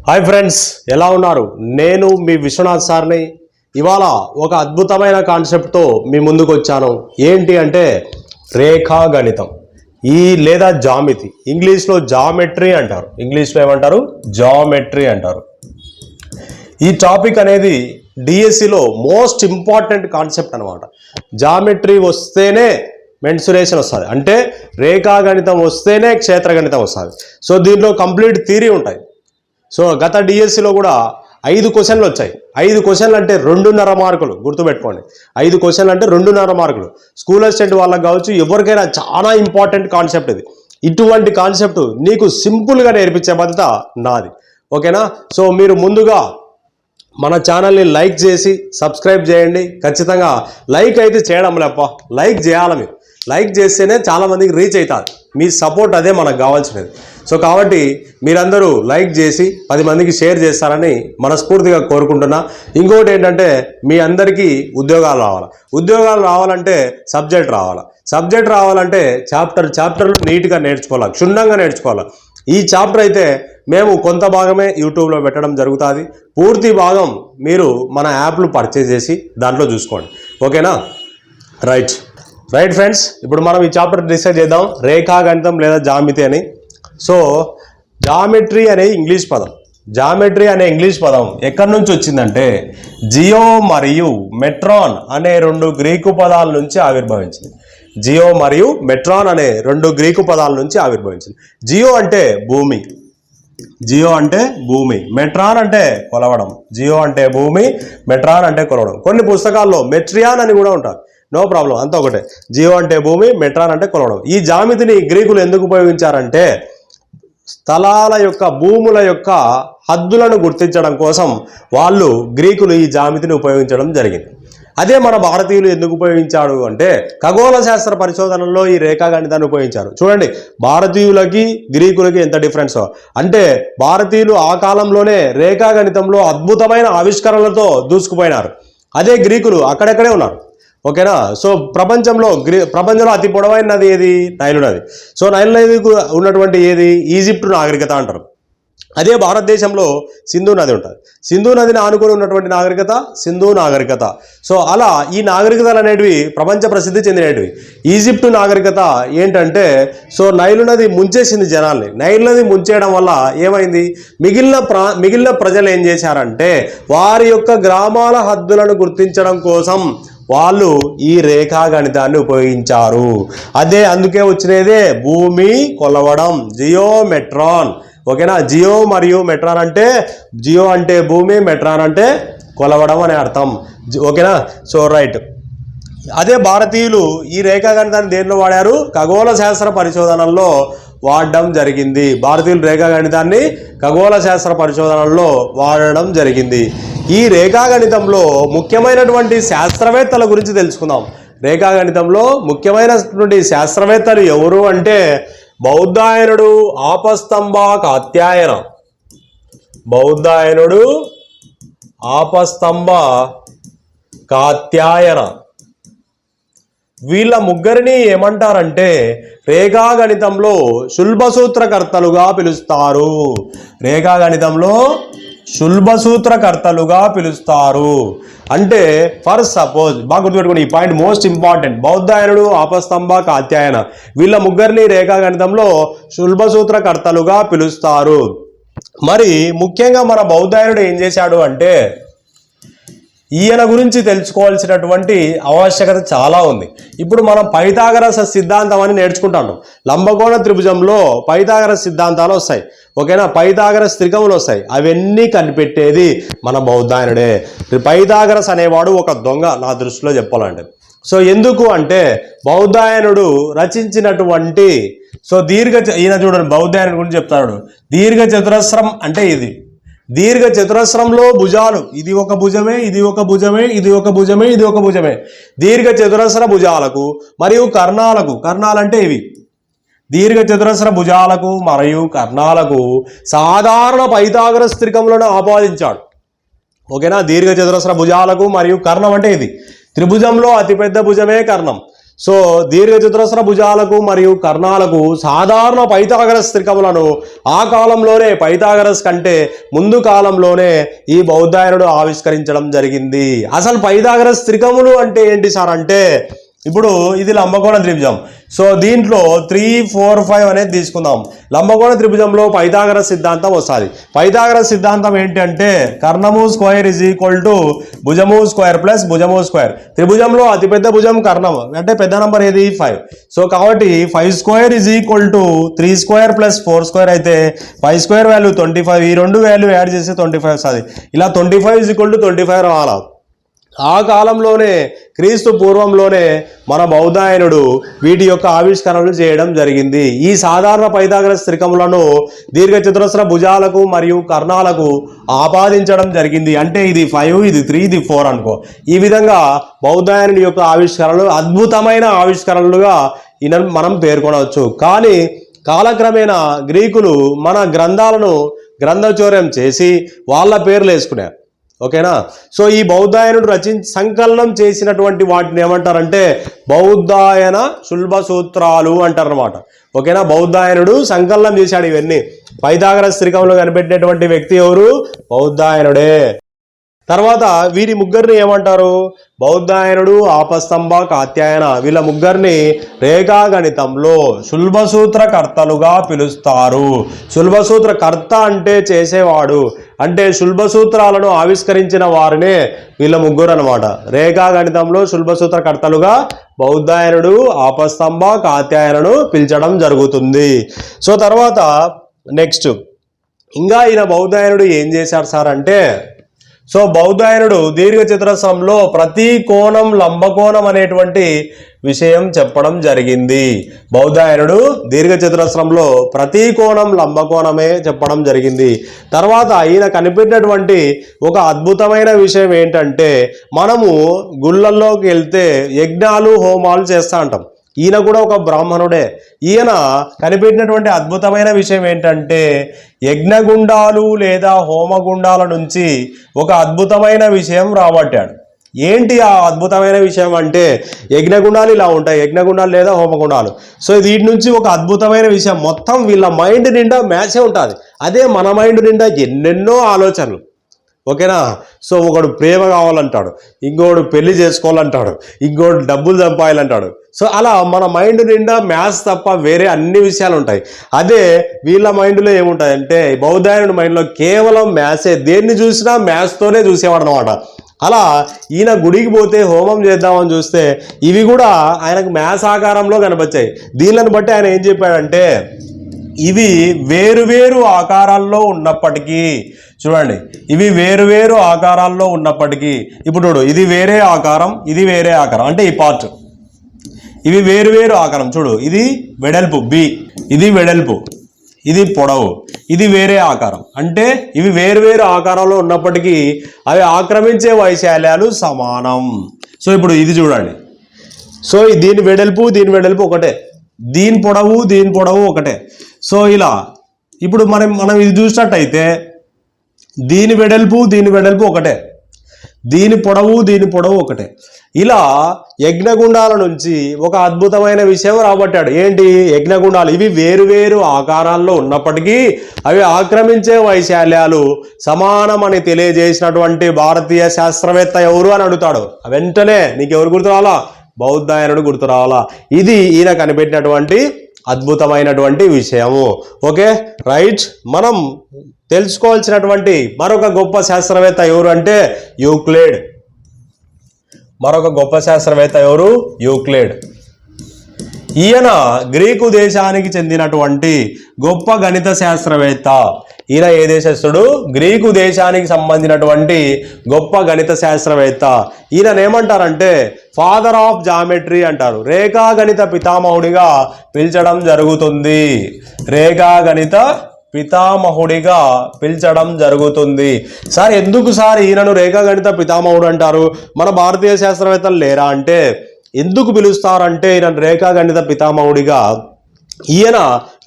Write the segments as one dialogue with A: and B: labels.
A: Hi friends, ఎలా ఉన్నారు? నేను మీ విశ్వనాథ్ సార్ని. ఇవాళ ఒక అద్భుతమైన కాన్సెప్ట్తో మీ ముందుకు వచ్చాను. ఏంటి అంటే రేఖాగణితం లేదా జామితి. ఇంగ్లీష్లో జామెట్రీ అంటారు. ఇంగ్లీష్లో ఏమంటారు? జామెట్రీ అంటారు. ఈ టాపిక్ అనేది డిఎస్సిలో మోస్ట్ ఇంపార్టెంట్ కాన్సెప్ట్ అనమాట. జామెట్రీ వస్తేనే మెన్సురేషన్ వస్తుంది, అంటే రేఖాగణితం వస్తేనే క్షేత్రగణితం వస్తుంది. సో దీంట్లో కంప్లీట్ థియరీ ఉంటాయి. సో గత డిఎస్సిలో కూడా 5 క్వశ్చన్లు వచ్చాయి. 5 క్వశ్చన్లు అంటే 2.5 మార్కులు. గుర్తుపెట్టుకోండి, 5 క్వశ్చన్లు అంటే 2.5 మార్కులు. స్కూల్ అసిస్టెంట్ వాళ్ళకి కావచ్చు, ఎవరికైనా చాలా ఇంపార్టెంట్ కాన్సెప్ట్ ఇది. ఇటువంటి కాన్సెప్ట్ నీకు సింపుల్గా నేర్పించే బాధ్యత నాది. ఓకేనా? సో మీరు ముందుగా మన ఛానల్ని లైక్ చేసి సబ్స్క్రైబ్ చేయండి. ఖచ్చితంగా లైక్ అయితే చేయడం లేప్ప, లైక్ చేయాలి. మీరు లైక్ చేస్తేనే చాలామందికి రీచ్ అవుతుంది. మీ సపోర్ట్ అదే మనకు కావాల్సినది. సో కాబట్టి మీరందరూ లైక్ చేసి 10 మందికి షేర్ చేస్తారని మనస్ఫూర్తిగా కోరుకుంటున్నా. ఇంకోటి ఏంటంటే మీ అందరికీ ఉద్యోగాలు రావాలి. ఉద్యోగాలు రావాలంటే సబ్జెక్ట్ రావాలి. సబ్జెక్ట్ రావాలంటే చాప్టర్లు నీట్గా నేర్చుకోవాలి, క్షుణ్ణంగా నేర్చుకోవాలి. ఈ చాప్టర్ అయితే మేము కొంత భాగమే యూట్యూబ్లో పెట్టడం జరుగుతుంది. పూర్తి భాగం మీరు మన యాప్లు పర్చేజ్ చేసి దాంట్లో చూసుకోండి. ఓకేనా? రైట్ ఫ్రెండ్స్, ఇప్పుడు మనం ఈ చాప్టర్ డిస్కస్ చేద్దాం. రేఖాగణితం లేదా జామితి అని. సో జామెట్రీ అనే ఇంగ్లీష్ పదం, జామెట్రీ అనే ఇంగ్లీష్ పదం ఎక్కడి నుంచి వచ్చిందంటే జియో మరియు మెట్రాన్ అనే 2 గ్రీకు పదాల నుంచి ఆవిర్భవించింది. జియో మరియు మెట్రాన్ అనే 2 గ్రీకు పదాల నుంచి ఆవిర్భవించింది. జియో అంటే భూమి, జియో అంటే భూమి, మెట్రాన్ అంటే కొలవడం. జియో అంటే భూమి, మెట్రాన్ అంటే కొలవడం. కొన్ని పుస్తకాల్లో మెట్రియాన్ అని కూడా ఉంటారు. నో ప్రాబ్లం, అంతా ఒకటే. జియో అంటే భూమి, మెట్రాన్ అంటే కొలవడం. ఈ జామితిని గ్రీకులు ఎందుకు ఉపయోగించారంటే స్థలాల యొక్క, భూముల యొక్క హద్దులను గుర్తించడం కోసం వాళ్ళు గ్రీకులు ఈ జామితిని ఉపయోగించడం జరిగింది. అదే మన భారతీయులు ఎందుకు ఉపయోగించాడు అంటే ఖగోళ శాస్త్ర పరిశోధనల్లో ఈ రేఖాగణితాన్ని ఉపయోగించారు. చూడండి, భారతీయులకి గ్రీకులకి ఎంత డిఫరెన్స్ అంటే భారతీయులు ఆ కాలంలోనే రేఖాగణితంలో అద్భుతమైన ఆవిష్కరణలతో దూసుకుపోయినారు. అదే గ్రీకులు అక్కడెక్కడే ఉన్నారు. ఓకేనా? సో ప్రపంచంలో అతి పొడవైన నది ఏది? నైలు నది. సో నైలు నది ఉన్నటువంటి ఏది? ఈజిప్ట్ నాగరికత అంటారు. అదే భారతదేశంలో సింధు నది ఉంటుంది. సింధు నదిని ఆనుకొని ఉన్నటువంటి నాగరికత సింధు నాగరికత. సో అలా ఈ నాగరికతలు అనేటివి ప్రపంచ ప్రసిద్ధి చెందినవి. ఈజిప్టు నాగరికత ఏంటంటే సో నైలు నది ముంచేసింది జనాల్ని. నైలు నది ముంచేయడం వల్ల ఏమైంది? మిగిలిన ప్రజలు ఏం చేశారంటే వారి యొక్క గ్రామాల హద్దులను గుర్తించడం కోసం వాళ్ళు ఈ రేఖాగణితాన్ని ఉపయోగించారు. అందుకే వచ్చినదే భూమి కొలవడం, జియోమెట్రాన్. ఓకేనా? జియో మరియు మెట్రాన్ అంటే జియో అంటే భూమి, మెట్రాన్ అంటే కొలవడం అనే అర్థం. ఓకేనా? So right. అదే భారతీయులు ఈ రేఖాగణితాన్ని దేనిలో వాడారు? ఖగోళ శాస్త్ర పరిశోధనల్లో వాడడం జరిగింది. భారతీయులు రేఖాగణితాన్ని ఖగోళ శాస్త్ర పరిశోధనల్లో వాడడం జరిగింది. ఈ రేఖాగణితంలో ముఖ్యమైనటువంటి శాస్త్రవేత్తల గురించి తెలుసుకుందాం. రేఖాగణితంలో ముఖ్యమైనటువంటి శాస్త్రవేత్తలు ఎవరు అంటే బౌద్ధాయనుడు, ఆపస్తంభ కాత్యాయన. బౌద్ధాయనుడు, ఆపస్తంభ కాత్యాయన. వీళ్ళ ముగ్గురిని ఏమంటారంటే రేఖాగణితంలో శుల్బసూత్రకర్తలుగా పిలుస్తారు. రేఖాగణితంలో శుల్బసూత్రకర్తలుగా పిలుస్తారు. అంటే ఫర్ సపోజ్, బాగా గుర్తుపెట్టుకోండి, ఈ పాయింట్ మోస్ట్ ఇంపార్టెంట్. బౌద్ధాయనుడు, ఆపస్తంభ కాత్యాయన వీళ్ళ ముగ్గురిని రేఖాగణితంలో శుల్బసూత్రకర్తలుగా పిలుస్తారు. మరి ముఖ్యంగా మన బౌద్ధాయనుడు ఏం చేశాడు అంటే ఈయన గురించి తెలుసుకోవాల్సినటువంటి ఆవశ్యకత చాలా ఉంది. ఇప్పుడు మనం పైథాగరస్ సిద్ధాంతం అని నేర్చుకుంటాం. లంబకోణ త్రిభుజంలో పైథాగరస్ సిద్ధాంతాలు వస్తాయి. ఓకేనా? పైథాగరస్ త్రికములు వస్తాయి. అవన్నీ కనిపెట్టేది మన బౌద్ధాయనుడే. పైథాగరస్ అనేవాడు ఒక దొంగ నా దృష్టిలో చెప్పాలంటే. సో ఎందుకు అంటే బౌద్ధాయనుడు రచించినటువంటి ఈయన చూడండి, బౌద్ధాయనుడు గురించి చెప్తాడు. దీర్ఘ చతురస్రం అంటే ఇది. దీర్ఘ చతురస్రంలో భుజాలు, ఇది ఒక భుజమే, ఇది ఒక భుజమే, ఇది ఒక భుజమే, ఇది ఒక భుజమే. దీర్ఘ చతురస్ర భుజాలకు మరియు కర్ణాలకు, కర్ణాలంటే ఇవి, దీర్ఘ చతురస్ర భుజాలకు మరియు కర్ణాలకు సాధారణ పైథాగరస్ త్రికములను ఆపాదించాడు. ఓకేనా? దీర్ఘ చతురస్ర భుజాలకు మరియు కర్ణం అంటే ఇది. త్రిభుజంలో అతిపెద్ద భుజమే కర్ణం. సో దీర్ఘచతురస్ర భుజాలకు మరియు కర్ణాలకు సాధారణ పైథాగరస్ త్రికములను ఆ కాలంలోనే పైథాగరస్ కంటే ముందు కాలంలోనే ఈ బౌద్ధాయనుడు ఆవిష్కరించడం జరిగింది. అసలు పైథాగరస్ త్రికములు అంటే ఏంటి సార్ అంటే, ఇప్పుడు ఇది లంబకోణ త్రిభుజం. సో దీంట్లో 3, 4, 5 అనేది తీసుకుందాం. లంబకోణ త్రిభుజంలో పైథాగరస్ సిద్ధాంతం వస్తుంది. పైథాగరస్ సిద్ధాంతం ఏంటి అంటే కర్ణము స్క్వేర్ ఇజ్ ఈక్వల్ టు భుజము స్క్వేర్ ప్లస్ భుజము స్క్వేర్. త్రిభుజంలో అతిపెద్ద భుజం కర్ణం అంటే పెద్ద నంబర్ ఏది 5. సో కాబట్టి 5 square is equal to 3 square plus 4 square అయితే 5 స్క్వేర్ వాల్యూ 25. ఈ రెండు వాల్యూ యాడ్ చేస్తే 25 వస్తుంది. ఇలా 25 ఇజ్ ఈక్వల్ టు 25 రావాలా. ఆ కాలంలోనే క్రీస్తు పూర్వంలోనే మన బౌద్ధాయనుడు వీటి యొక్క ఆవిష్కరణలు చేయడం జరిగింది. ఈ సాధారణ పైథాగరస్ త్రికములను దీర్ఘచతురస్ర భుజాలకు మరియు కర్ణాలకు ఆపాదించడం జరిగింది. అంటే ఇది 5, ఇది 3, ఇది 4 అనుకో. ఈ విధంగా బౌద్ధాయనుడి యొక్క ఆవిష్కరణలు అద్భుతమైన ఆవిష్కరణలుగా మనం పేర్కొనవచ్చు. కానీ కాలక్రమేణా గ్రీకులు మన గ్రంథాలను గ్రంథచౌర్యం చేసి వాళ్ళ పేర్లు వేసుకున్నారు. ఓకేనా. సో ఈ బౌద్ధాయనుడు సంకలనం చేసినటువంటి వాటిని ఏమంటారంటే బౌద్ధాయన శుల్బ సూత్రాలు అంటారనమాట. ఓకేనా. బౌద్ధాయనుడు సంకలనం చేశాడు ఇవన్నీ. పైథాగరస్ త్రికములు కనిపెట్టినటువంటి వ్యక్తి ఎవరు? బౌద్ధాయనుడే. తర్వాత వీరి ముగ్గురిని ఏమంటారు? బౌద్ధాయనుడు, ఆపస్తంభ, కాత్యాయన వీళ్ళ ముగ్గురిని రేఖాగణితంలో శుల్బసూత్రకర్తలుగా పిలుస్తారు. శుల్బసూత్రకర్త అంటే చేసేవాడు, అంటే శుల్బసూత్రాలను ఆవిష్కరించిన వారినే వీళ్ళ ముగ్గురు అనమాట. రేఖాగణితంలో శుల్బసూత్రకర్తలుగా బౌద్ధాయనుడు, ఆపస్తంభ, కాత్యాయనను పిలిచడం జరుగుతుంది. సో తర్వాత నెక్స్ట్ ఇంకా ఈయన బౌద్ధాయనుడు ఏం చేశారు సార్ అంటే, సో బౌద్ధాయనుడు దీర్ఘచతురస్రంలో ప్రతి కోణం లంబకోణం అనేటువంటి విషయం చెప్పడం జరిగింది. బౌద్ధాయనుడు దీర్ఘచతురస్రంలో ప్రతి కోణం లంబకోణమే చెప్పడం జరిగింది. తర్వాత ఈయన కనిపెట్టినటువంటి ఒక అద్భుతమైన విషయం ఏంటంటే, మనము గుళ్ళల్లోకి వెళ్తే యజ్ఞాలు హోమాలు చేస్తూ ఉంటాం. ఈయన కూడా ఒక బ్రాహ్మణుడే. ఈయన కనిపెట్టినటువంటి అద్భుతమైన విషయం ఏంటంటే యజ్ఞగుండాలు లేదా హోమగుండాల నుంచి ఒక అద్భుతమైన విషయం రాబట్టాడు. ఏంటి ఆ అద్భుతమైన విషయం అంటే, యజ్ఞగుండాలు ఇలా ఉంటాయి, యజ్ఞగుండాలు లేదా హోమగుండాలు. సో వీటి నుంచి ఒక అద్భుతమైన విషయం, మొత్తం వీళ్ళ మైండ్ నిండా మ్యాచే ఉంటుంది. అదే మన మైండ్ నిండా ఎన్నెన్నో ఆలోచనలు. ఓకేనా. సో ఒకడు ప్రేమ కావాలంటాడు, ఇంకోడు పెళ్లి చేసుకోవాలంటాడు, ఇంకోడు డబ్బులు సంపాదాలంటాడు. సో అలా మన మైండ్ నిండా మ్యాథ్స్ తప్ప వేరే అన్ని విషయాలు ఉంటాయి. అదే వీళ్ళ మైండ్లో ఏముంటుంది అంటే, బౌద్ధాయనుడి మైండ్లో కేవలం మ్యాథ్సే. దేన్ని చూసినా మ్యాథ్స్తోనే చూసేవాడు అనమాట. అలా ఈయన గుడికి పోతే హోమం చేద్దామని చూస్తే ఇవి కూడా ఆయనకు మ్యాథ్స్ ఆకారంలో కనిపించాయి. దీనిని బట్టి ఆయన ఏం చెప్పాడంటే, ఇవి వేరువేరు ఆకారాల్లో ఉన్నప్పటికీ, చూడండి ఇవి వేరువేరు ఆకారాల్లో ఉన్నప్పటికీ, ఇప్పుడు ఇది వేరే ఆకారం, ఇది వేరే ఆకారం, అంటే ఈ పార్ట్ ఇవి వేరువేరు ఆకారం. చూడు ఇది వెడల్పు బి, ఇది వెడల్పు, ఇది పొడవు, ఇది వేరే ఆకారం. అంటే ఇవి వేరువేరు ఆకారంలో ఉన్నప్పటికీ అవి ఆక్రమించే వైశాల్యాలు సమానం. సో ఇప్పుడు ఇది చూడండి. సో దీని వెడల్పు ఒకటే, దీని పొడవు ఒకటే. సో ఇలా ఇప్పుడు మనం ఇది చూసినట్టయితే దీని వెడల్పు ఒకటే, దీని పొడవు ఒకటే. ఇలా యజ్ఞగుండాల నుంచి ఒక అద్భుతమైన విషయం రాబట్టాడు. ఏంటి? యజ్ఞగుండాలు ఇవి వేరువేరు ఆకారాల్లో ఉన్నప్పటికీ అవి ఆక్రమించే వైశాల్యాలు సమానమని తెలియజేసినటువంటి భారతీయ శాస్త్రవేత్త ఎవరు అని అడుగుతాడు. వెంటనే నీకు ఎవరు గుర్తు రావాలా? బౌద్ధాయనుడు గుర్తు రావాలా. ఇది ఈయన కనిపెట్టినటువంటి అద్భుతమైనటువంటి విషయము. Okay right. మనం తెలుసుకోవాల్సినటువంటి మరొక గొప్ప శాస్త్రవేత్త ఎవరు అంటే యూక్లిడ్. యూక్లిడ్. ఈయన గ్రీకు దేశానికి చెందినటువంటి గొప్ప గణిత శాస్త్రవేత్త. ఈయన ఏ దేశస్థుడు? గ్రీకు దేశానికి సంబంధించినటువంటి గొప్ప గణిత శాస్త్రవేత్త. ఈయన ఏమంటారంటే ఫాదర్ ఆఫ్ జామెట్రీ అంటారు. రేఖాగణిత పితామహుడిగా పిలిచడం జరుగుతుంది. సార్ ఎందుకు సార్ ఈయనను రేఖాగణిత పితామహుడు అంటారు? మన భారతీయ శాస్త్రవేత్తలు లేరా అంటే, ఎందుకు పిలుస్తారంటే ఈయన రేఖాగణిత పితామహుడిగా, ఈయన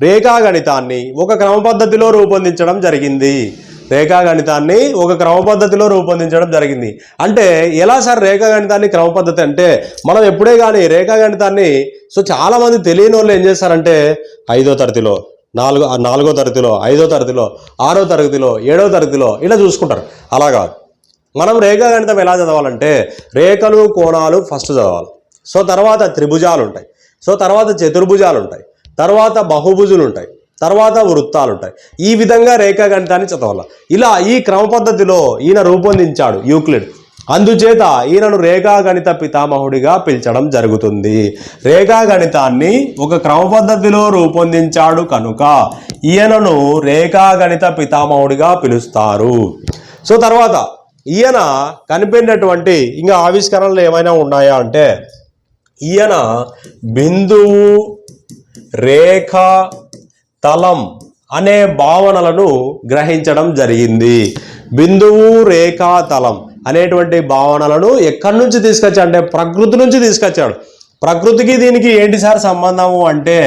A: రేఖాగణితాన్ని ఒక క్రమ పద్ధతిలో రూపొందించడం జరిగింది. రేఖాగణితాన్ని ఒక క్రమ పద్ధతిలో రూపొందించడం జరిగింది. అంటే ఎలా సార్ రేఖాగణితాన్ని క్రమ పద్ధతి అంటే, మనం ఎప్పుడే కానీ రేఖాగణితాన్ని చాలామంది తెలియని వాళ్ళు ఏం చేస్తారంటే 5వ తరగతిలో, 4వ తరగతిలో, 5వ తరగతిలో, 6వ తరగతిలో, 7వ తరగతిలో ఇలా చూసుకుంటారు. అలాగా మనం రేఖాగణితం ఎలా చదవాలంటే రేఖలు కోణాలు ఫస్ట్ చదవాలి. తర్వాత త్రిభుజాలు ఉంటాయి, తర్వాత చతుర్భుజాలు ఉంటాయి, తర్వాత బహుభుజులు ఉంటాయి, తర్వాత వృత్తాలు ఉంటాయి. ఈ విధంగా రేఖాగణితాన్ని చదవాలి. ఇలా ఈ క్రమ పద్ధతిలో ఈయన రూపొందించాడు యూక్లిడ్. అందుచేత ఈయనను రేఖాగణిత పితామహుడిగా పిలిచడం జరుగుతుంది. రేఖాగణితాన్ని ఒక క్రమ పద్ధతిలో రూపొందించాడు కనుక ఈయనను రేఖాగణిత పితామహుడిగా పిలుస్తారు. తర్వాత ఈయన కనిపెట్టినటువంటి ఇంకా ఆవిష్కరణలు ఏమైనా ఉన్నాయా అంటే, ఈయన బిందువు, రేఖ, తలం అనే భావనలను గ్రహించడం జరిగింది. బిందువు, రేఖ, తలం అనేటువంటి భావనలను ఎక్కడి నుంచి తీసుకొచ్చాడు అంటే ప్రకృతి నుంచి తీసుకొచ్చాడు. ప్రకృతికి దీనికి ఏంటి సార్ సంబంధము అంటే,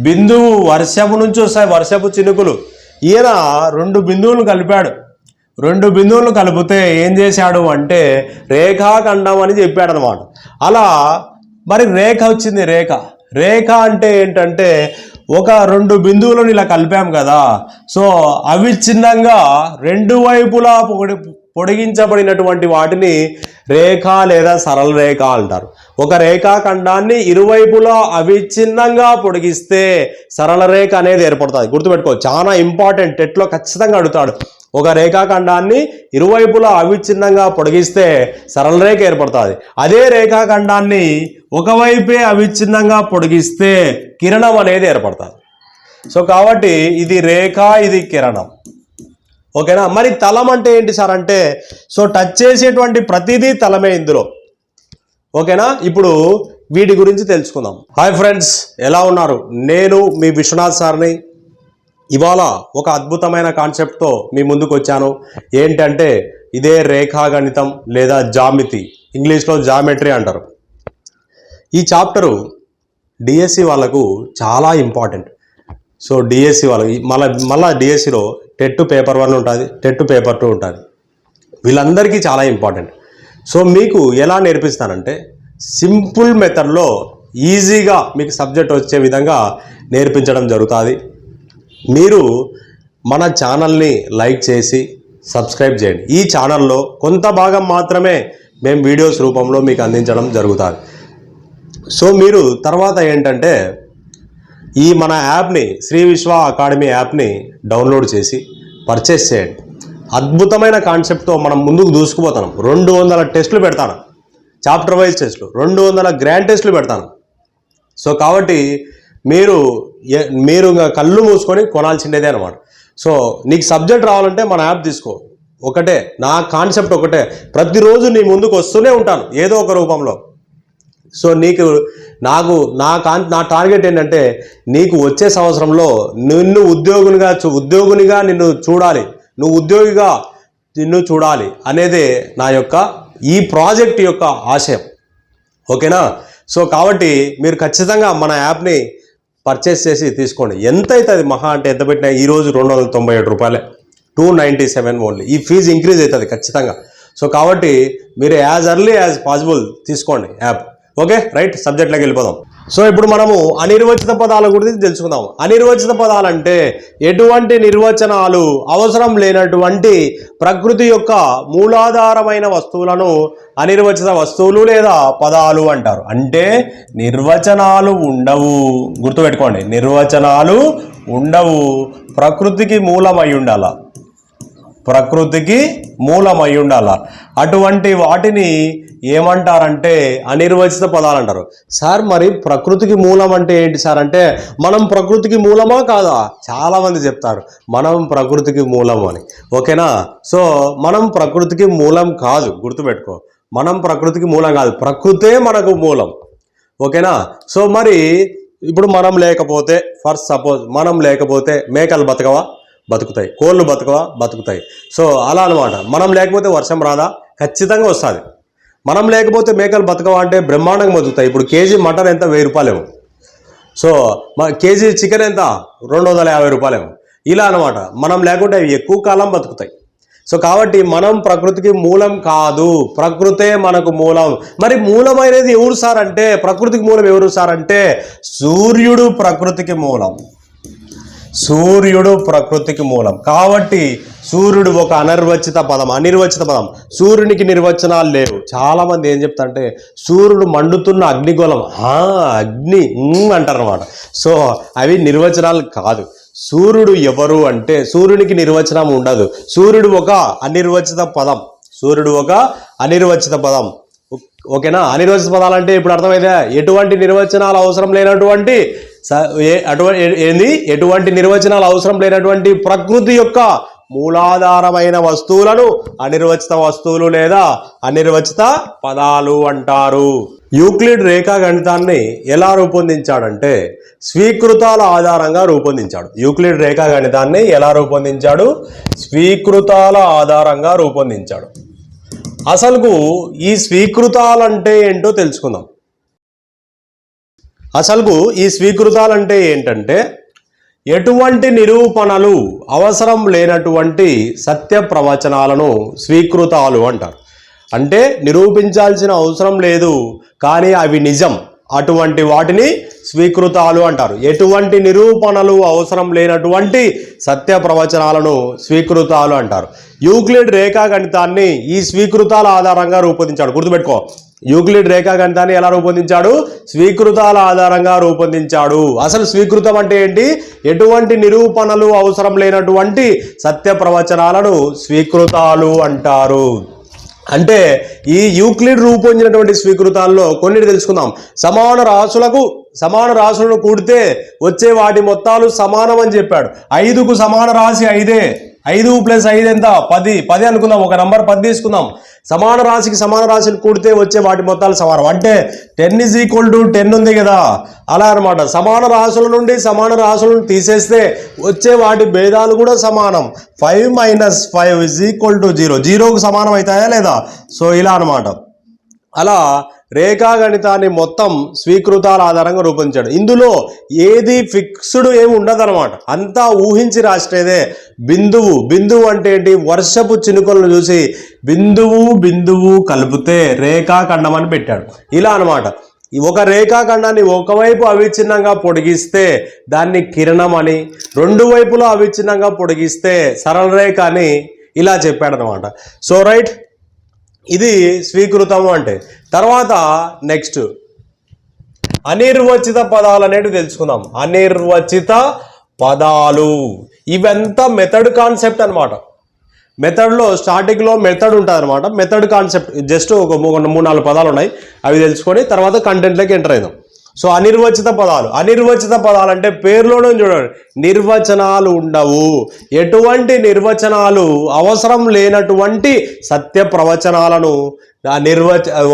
A: బిందువు వర్షపు నుంచి వస్తాయి, వర్షపు చినుకులు. ఈయన 2 బిందువులను కలిపాడు. 2 బిందువులను కలిపితే ఏం చేశాడు అంటే రేఖాఖండం అని చెప్పాడు అనమాట. అలా మరి రేఖ వచ్చింది. రేఖ అంటే ఏంటంటే ఒక 2 బిందువులను ఇలా కలిపాం కదా, అవిచ్ఛిన్నంగా 2 వైపులా పొడిగించబడినటువంటి వాటిని రేఖ లేదా సరళ రేఖ అంటారు. ఒక రేఖాఖండాన్ని ఇరువైపులా అవిచ్ఛిన్నంగా పొడిగిస్తే సరళ రేఖ అనేది ఏర్పడుతుంది. గుర్తుపెట్టుకో, చాలా ఇంపార్టెంట్, టెట్లో ఖచ్చితంగా అడుగుతాడు. ఒక రేఖాఖండాన్ని ఇరువైపులా అవిచ్ఛిన్నంగా పొడిగిస్తే సరళ రేఖ ఏర్పడుతుంది. అదే రేఖాఖండాన్ని ఒకవైపే అవిచ్ఛిన్నంగా పొడిగిస్తే కిరణం అనేది ఏర్పడుతుంది. కాబట్టి ఇది రేఖ, ఇది కిరణం. ఓకేనా. మరి తలం అంటే ఏంటి సార్ అంటే, టచ్ చేసేటువంటి ప్రతిదీ తలమే ఇందులో. ఓకేనా. ఇప్పుడు వీటి గురించి తెలుసుకుందాం. హాయ్ ఫ్రెండ్స్, ఎలా ఉన్నారు? నేను మీ విశ్వనాథ్ సార్ని. ఇవాళ ఒక అద్భుతమైన కాన్సెప్ట్తో మీ ముందుకు వచ్చాను. ఏంటంటే ఇదే రేఖాగణితం లేదా జామితి, ఇంగ్లీష్లో జామెట్రీ అంటారు. ఈ చాప్టరు డిఎస్సి వాళ్ళకు చాలా ఇంపార్టెంట్. డిఎస్సి వాళ్ళకి మళ్ళీ డిఎస్సిలో టెట్ పేపర్ 1 ఉంటుంది, టెట్ పేపర్ 2 ఉంటుంది. వీళ్ళందరికీ చాలా ఇంపార్టెంట్. మీకు ఎలా నేర్పిస్తానంటే సింపుల్ మెథడ్లో ఈజీగా మీకు సబ్జెక్ట్ వచ్చే విధంగా నేర్పించడం జరుగుతుంది. మీరు మన ఛానల్ని లైక్ చేసి సబ్స్క్రైబ్ చేయండి. ఈ ఛానల్లో కొంత భాగం మాత్రమే మేము వీడియోస్ రూపంలో మీకు అందించడం జరుగుతుంది. మీరు తర్వాత ఏంటంటే ఈ మన యాప్ని, శ్రీ విశ్వ అకాడమీ యాప్ని డౌన్లోడ్ చేసి పర్చేస్ చేయండి. అద్భుతమైన కాన్సెప్ట్తో మనం ముందుకు దూసుకుపోతాం. 200 టెస్టులు పెడతాను, చాప్టర్ వైజ్ టెస్టులు, 200 గ్రాండ్ టెస్టులు పెడతాను. కాబట్టి మీరు కళ్ళు మూసుకొని కొనాల్సిందేదే అనమాట. నీకు సబ్జెక్ట్ రావాలంటే మన యాప్ తీసుకో. ఒకటే నా కాన్సెప్ట్, ఒకటే, ప్రతిరోజు నీ ముందుకు వస్తూనే ఉంటాను ఏదో ఒక రూపంలో. నా టార్గెట్ ఏంటంటే నీకు వచ్చే సంవత్సరంలో నిన్ను ఉద్యోగునిగా నిన్ను చూడాలి, నువ్వు ఉద్యోగిగా నిన్ను చూడాలి అనేదే నా యొక్క ఈ ప్రాజెక్ట్ యొక్క ఆశయం. ఓకేనా. కాబట్టి మీరు ఖచ్చితంగా మన యాప్ని పర్చేస్ చేసి తీసుకోండి. ఎంత అవుతుంది మహా అంటే, ఎంత పెట్టినా ఈరోజు 297 రూపాయలే, 297 ఓన్లీ. ఈ ఫీజు ఇంక్రీజ్ అవుతుంది ఖచ్చితంగా. కాబట్టి మీరు యాజ్ ఎర్లీ యాజ్ పాసిబుల్ తీసుకోండి యాప్. ఓకే, రైట్, సబ్జెక్ట్లోకి వెళ్ళిపోదాం. ఇప్పుడు మనము అనిర్వచిత పదాల గురించి తెలుసుకుందాం. అనిర్వచిత పదాలు అంటే ఎటువంటి నిర్వచనాలు అవసరం లేనటువంటి ప్రకృతి యొక్క మూలాధారమైన వస్తువులను అనిర్వచిత వస్తువులు లేదా పదాలు అంటారు. అంటే నిర్వచనాలు ఉండవు, గుర్తుపెట్టుకోండి, నిర్వచనాలు ఉండవు, ప్రకృతికి మూలమై ఉండాల, అటువంటి వాటిని ఏమంటారంటే అనిర్వచిత పదాలు అంటారు. సార్ మరి ప్రకృతికి మూలం అంటే ఏంటి సార్ అంటే, మనం ప్రకృతికి మూలమా కాదా? చాలా మంది చెప్తారు మనం ప్రకృతికి మూలం అని. ఓకేనా. మనం ప్రకృతికి మూలం కాదు, గుర్తుపెట్టుకో, మనం ప్రకృతికి మూలం కాదు, ప్రకృతే మనకు మూలం. ఓకేనా. మరి ఇప్పుడు మనం లేకపోతే, ఫర్ సపోజ్ మనం లేకపోతే మేకలు బతకవా? బతుకుతాయి. కోళ్ళు బతకవా? బతుకుతాయి. అలా అనమాట. మనం లేకపోతే వర్షం రాదా? ఖచ్చితంగా వస్తుంది. మనం లేకపోతే మేకలు బతకవా అంటే బ్రహ్మాండంగా బతుకుతాయి. ఇప్పుడు కేజీ మటన్ ఎంత? 1000 రూపాయలేమో. కేజీ చికెన్ ఎంత? 250 రూపాయలేమో. ఇలా అనమాట. మనం లేకుంటే అవి ఎక్కువ కాలం బతుకుతాయి. సో కాబట్టి మనం ప్రకృతికి మూలం కాదు, ప్రకృతే మనకు మూలం. మరి మూలమైనది ఎవరు సార్ అంటే, ప్రకృతికి మూలం ఎవరు సార్ అంటే సూర్యుడు ప్రకృతికి మూలం. సూర్యుడు ప్రకృతికి మూలం. కాబట్టి సూర్యుడు ఒక అనిర్వచిత పదం. సూర్యునికి నిర్వచనాలు లేవు. చాలా మంది ఏం చెప్తారంటే సూర్యుడు మండుతున్న అగ్నిగోళం, అగ్ని అంటారు అనమాట. సో అవి నిర్వచనాలు కాదు. సూర్యుడు ఎవరు అంటే సూర్యునికి నిర్వచనం ఉండదు. సూర్యుడు ఒక అనిర్వచిత పదం. ఓకేనా? అనిర్వచిత పదాలు అంటే ఇప్పుడు అర్థమైందా? ఎటువంటి నిర్వచనాలు అవసరం లేనటువంటి ఎటువంటి నిర్వచనాలు అవసరం లేనటువంటి ప్రకృతి యొక్క మూలాధారమైన వస్తువులను అనిర్వచిత వస్తువులు లేదా అనిర్వచిత పదాలు అంటారు. యూక్లిడ్ రేఖాగణితాన్ని ఎలా రూపొందించాడంటే స్వీకృతాల ఆధారంగా రూపొందించాడు. యూక్లిడ్ రేఖాగణితాన్ని ఎలా రూపొందించాడు? స్వీకృతాల ఆధారంగా రూపొందించాడు. అసలుకు ఈ స్వీకృతాలంటే ఏంటో తెలుసుకుందాం. అసలుకు ఈ స్వీకృతాలంటే ఏంటంటే ఎటువంటి నిరూపణలు అవసరం లేనటువంటి సత్య ప్రవచనాలను స్వీకృతాలు అంటారు. అంటే నిరూపించాల్సిన అవసరం లేదు కానీ అవి నిజం, అటువంటి వాటిని స్వీకృతాలు అంటారు. ఎటువంటి నిరూపణలు అవసరం లేనటువంటి సత్య ప్రవచనాలను స్వీకృతాలు అంటారు. యూక్లిడ్ రేఖాగణితాన్ని ఈ స్వీకృతాల ఆధారంగా రూపొందించాడు. గుర్తుపెట్టుకో, యూక్లిడ్ రేఖాగణితాన్ని ఎలా రూపొందించాడు? స్వీకృతాల ఆధారంగా రూపొందించాడు. అసలు స్వీకృతం అంటే ఏంటి? ఎటువంటి నిరూపణలు అవసరం లేనటువంటి సత్య ప్రవచనాలను స్వీకృతాలు అంటారు. అంటే ఈ యూక్లిడ్ రూపొందినటువంటి స్వీకృతాల్లో కొన్ని తెలుసుకుందాం. సమాన రాశులను కూడితే వచ్చే వాటి మొత్తాలు సమానం అని చెప్పాడు. 5కు సమాన రాశి 5. 5 + 5 ఎంత? 10 అనుకుందాం. ఒక నంబర్ 10 తీసుకుందాం. సమాన రాశికి సమాన రాశిని కూడితే వచ్చే వాటి మొత్తాలు సమానం. అంటే 10 = 10 ఉంది కదా, అలా అనమాట. సమాన రాశుల నుండి సమాన రాశులను తీసేస్తే వచ్చే వాటి భేదాలు కూడా సమానం. 5 - 5 = 0. 0కు సమానం అవుతాయా లేదా? సో ఇలా అనమాట. అలా రేఖాగణితాన్ని మొత్తం స్వీకృతాల ఆధారంగా రూపొందించాడు. ఇందులో ఏది ఫిక్స్డ్ ఏమి ఉండదన్నమాట, అంతా ఊహించి రాసేదే. బిందువు అంటే ఏంటి? వర్షపు చినుకలను చూసి బిందువు కలిపితే రేఖాఖండం అని పెట్టాడు. ఇలా అనమాట. ఒక రేఖాఖండాన్ని ఒకవైపు అవిచ్ఛిన్నంగా పొడిగిస్తే దాన్ని కిరణం అని, రెండు వైపులా అవిచ్ఛిన్నంగా పొడిగిస్తే సరళ రేఖ అని ఇలా చెప్పాడు అనమాట. సో రైట్, ఇది స్వీకృతము అంటే. తర్వాత నెక్స్ట్ అనిర్వచిత పదాలు అనేవి తెలుసుకుందాం. అనిర్వచిత పదాలు ఇవంతా మెథడ్ కాన్సెప్ట్ అనమాట. మెథడ్లో స్టార్టింగ్లో మెథడ్ ఉంటుంది అనమాట. మెథడ్ కాన్సెప్ట్ జస్ట్ ఒక 3-4 పదాలు ఉన్నాయి, అవి తెలుసుకొని తర్వాత కంటెంట్లోకి ఎంటర్ అయిదాం. సో అనిర్వచిత పదాలు అంటే పేరులోనే చూడండి, నిర్వచనాలు ఉండవు. ఎటువంటి నిర్వచనాలు అవసరం లేనటువంటి సత్య ప్రవచనాలను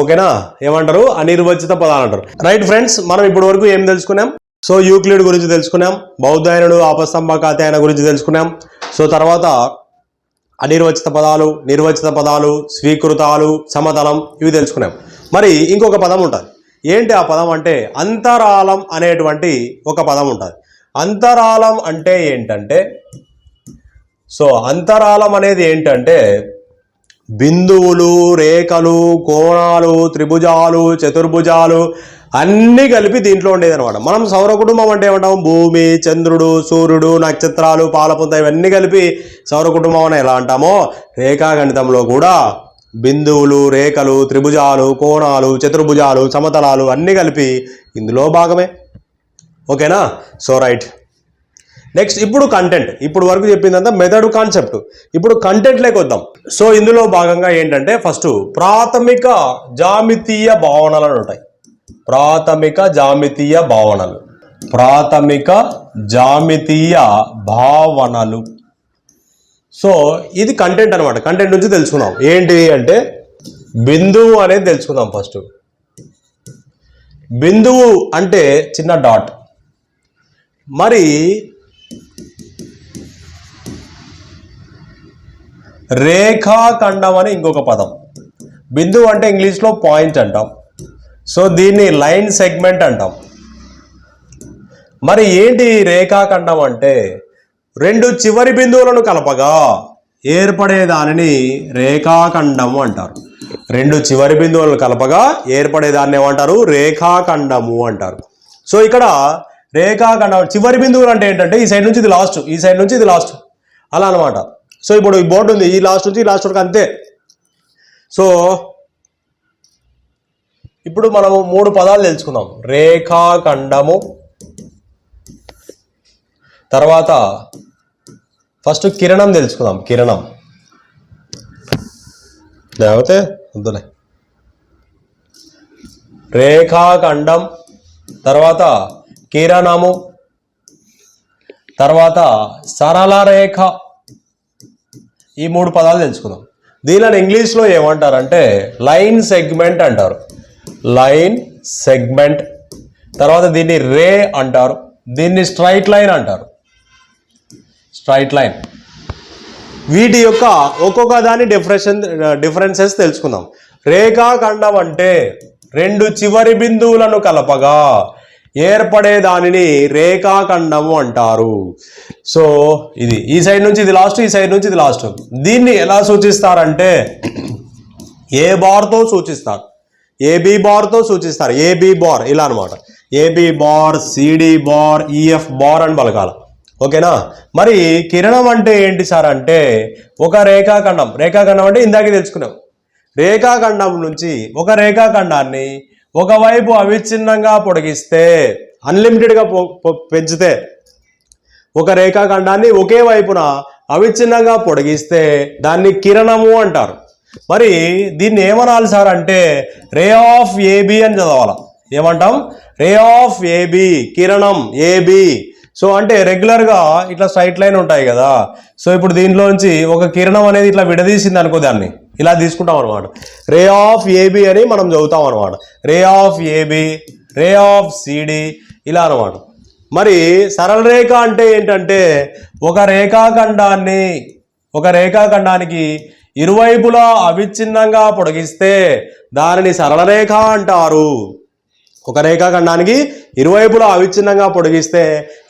A: ఓకేనా ఏమంటారు? అనిర్వచిత పదాలు అంటారు. రైట్ ఫ్రెండ్స్, మనం ఇప్పటి వరకు ఏం తెలుసుకున్నాం? సో యూక్లిడ్ గురించి తెలుసుకున్నాం, బౌద్ధాయనుడు ఆపస్తంభకాధ్యాయన గురించి తెలుసుకున్నాం. సో తర్వాత అనిర్వచిత పదాలు, నిర్వచిత పదాలు, స్వీకృతాలు, సమతలం ఇవి తెలుసుకున్నాం. మరి ఇంకొక పదం ఉంటుంది. ఏంటి ఆ పదం అంటే అంతరాళం అనేటువంటి ఒక పదం ఉంటుంది. అంతరాళం అంటే ఏంటంటే, సో అంతరాళం అనేది ఏంటంటే బిందువులు, రేఖలు, కోణాలు, త్రిభుజాలు, చతుర్భుజాలు అన్నీ కలిపి దీంట్లో ఉండేది అనమాట. మనం సౌర కుటుంబం అంటే ఏమంటాం? భూమి, చంద్రుడు, సూర్యుడు, నక్షత్రాలు, పాలపుంత ఇవన్నీ కలిపి సౌర కుటుంబం అని ఎలా అంటామో, రేఖాగణితంలో కూడా బిందువులు, రేఖలు, త్రిభుజాలు, కోణాలు, చతుర్భుజాలు, సమతలాలు అన్నీ కలిపి ఇందులో భాగమే. ఓకేనా? సో రైట్, నెక్స్ట్ ఇప్పుడు కంటెంట్. ఇప్పుడు వరకు చెప్పిందంతా మెథడ్ కాన్సెప్ట్. ఇప్పుడు కంటెంట్లోకి వద్దాం. సో ఇందులో భాగంగా ఏంటంటే ఫస్ట్ ప్రాథమిక జామితీయ భావనలు ఉంటాయి. ప్రాథమిక జామితీయ భావనలు. సో ఇది కంటెంట్ అనమాట. కంటెంట్ నుంచి తెలుసుకుందాం. ఏంటి అంటే బిందువు అనేది తెలుసుకుందాం. ఫస్ట్ బిందువు అంటే చిన్న డాట్. మరి రేఖాఖండం అని ఇంకొక పదం. బిందువు అంటే ఇంగ్లీష్లో పాయింట్ అంటాం. సో దీన్ని లైన్ సెగ్మెంట్ అంటాం. మరి ఏంటి రేఖాఖండం అంటే రెండు చివరి బిందువులను కలపగా ఏర్పడే దానిని రేఖాఖండము అంటారు. రెండు చివరి బిందువులను కలపగా ఏర్పడే దాన్ని ఏమంటారు? రేఖాఖండము అంటారు. సో ఇక్కడ రేఖాఖండం చివరి బిందువులు అంటే ఏంటంటే ఈ సైడ్ నుంచి ఇది లాస్ట్, ఈ సైడ్ నుంచి ఇది లాస్ట్, అలా అనమాట. సో ఇప్పుడు ఈ బోర్డు ఉంది, ఈ లాస్ట్ నుంచి ఈ లాస్ట్ వరకు అంతే. సో ఇప్పుడు మనము 3 పదాలు తెలుసుకుందాం. రేఖాఖండము, తర్వాత ఫస్ట్ కిరణం తెలుసుకుందాం. కిరణం లేకపోతే వద్దులే. రేఖాఖండం, తర్వాత కిరణము, తర్వాత సరళ రేఖ. ఈ 3 పదాలు తెలుసుకుందాం. దీనిని ఇంగ్లీష్లో ఏమంటారంటే లైన్ సెగ్మెంట్ అంటారు. Line segment. తర్వాత దీన్ని రే అంటారు, దీన్ని స్ట్రైట్ లైన్ అంటారు. Straight line. వీటి యొక్క ఒక్కొక్క దాని డిఫరెన్సెస్ తెలుసుకుందాం. రేఖాఖండం అంటే రెండు చివరి బిందువులను కలపగా ఏర్పడే దానిని రేఖాఖండము అంటారు. సో ఇది ఈ సైడ్ నుంచి ఇది లాస్ట్, ఈ సైడ్ నుంచి ఇది లాస్ట్. దీన్ని ఎలా సూచిస్తారంటే ఏ బార్తో సూచిస్తారు, ఏబి బార్తో సూచిస్తారు. ఏబి బార్ ఇలా అనమాట. AB bar, CD bar, EF bar అని పలకాలి. ఓకేనా. మరి కిరణం అంటే ఏంటి సార్ అంటే ఒక రేఖాఖండం. రేఖాఖండం అంటే ఇందాకే తెలుసుకున్నాం. రేఖాఖండం నుంచి ఒక రేఖాఖండాన్ని ఒకవైపు అవిచ్ఛిన్నంగా పొడిగిస్తే, అన్లిమిటెడ్గా పెంచితే, ఒక రేఖాఖండాన్ని ఒకే వైపున అవిచ్ఛిన్నంగా పొడిగిస్తే దాన్ని కిరణము అంటారు. మరి దీన్ని ఏమనాలి సార్ అంటే రే ఆఫ్ ఏబి అని చదవాలి. ఏమంటాం? రే ఆఫ్ ఏబి, కిరణం ఏబి. సో అంటే రెగ్యులర్గా ఇట్లా స్ట్రైట్ లైన్ ఉంటాయి కదా. సో ఇప్పుడు దీంట్లోంచి ఒక కిరణం అనేది ఇట్లా విడదీసింది అనుకో, దాన్ని ఇలా తీసుకుంటాం అనమాట. రే ఆఫ్ ఏబి అని మనం చదువుతాం అనమాట. Ray of AB, ray of CD ఇలా అనమాట. మరి సరళ రేఖ అంటే ఏంటంటే ఒక రేఖాఖండానికి ఇరువైపులా అవిచ్ఛిన్నంగా పొడిగిస్తే దానిని సరళ రేఖ అంటారు. ఒక రేఖాఖండానికి ఇరువైపులా అవిచ్ఛిన్నంగా పొడిగిస్తే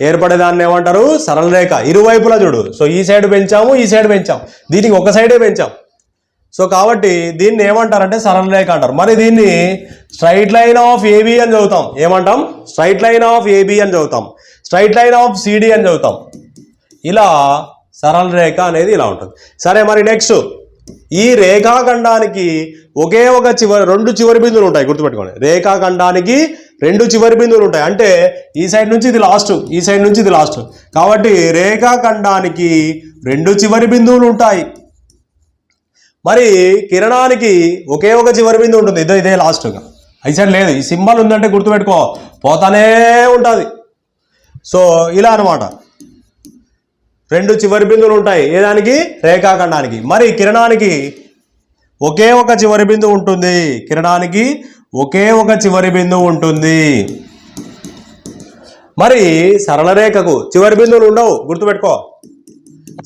A: ఏర్పడేదాన్ని ఏమంటారు? సరళ రేఖ. ఇరువైపులా చూడు. సో ఈ సైడ్ పెంచాము, ఈ సైడ్ పెంచాం, దీనికి ఒక సైడే పెంచాం. సో కాబట్టి దీన్ని ఏమంటారంటే సరళ రేఖ అంటారు. మరి దీన్ని స్ట్రైట్ లైన్ ఆఫ్ ఏబి అని చదువుతాం. ఏమంటాం? స్ట్రైట్ లైన్ ఆఫ్ ఏబి అని చదువుతాం. స్ట్రైట్ లైన్ ఆఫ్ సిడి అని చదువుతాం. ఇలా సరళ రేఖ అనేది ఇలా ఉంటుంది. సరే, మరి నెక్స్ట్ ఈ రేఖాఖండానికి ఒకే ఒక రెండు చివరి బిందువులు ఉంటాయి, గుర్తుపెట్టుకోండి. రేఖాఖండానికి రెండు చివరి బిందువులు ఉంటాయి. అంటే ఈ సైడ్ నుంచి ఇది లాస్ట్, ఈ సైడ్ నుంచి ఇది లాస్ట్. కాబట్టి రేఖాఖండానికి రెండు చివరి బిందువులు ఉంటాయి. మరి కిరణానికి ఒకే ఒక చివరి బిందువు ఉంటుంది, ఇదే లాస్ట్గా. ఈ సైడ్ లేదు. ఈ సింబల్ ఉందంటే గుర్తుపెట్టుకో, పోతానే ఉంటుంది. సో ఇలా అనమాట. రెండు చివరి బిందువులు ఉంటాయి ఏదానికి? రేఖాఖండానికి. మరి కిరణానికి ఒకే ఒక చివరి బిందువు ఉంటుంది. కిరణానికి ఒకే ఒక చివరి బిందువు ఉంటుంది. మరి సరళ రేఖకు చివరి బిందువులు ఉండవు, గుర్తుపెట్టుకో.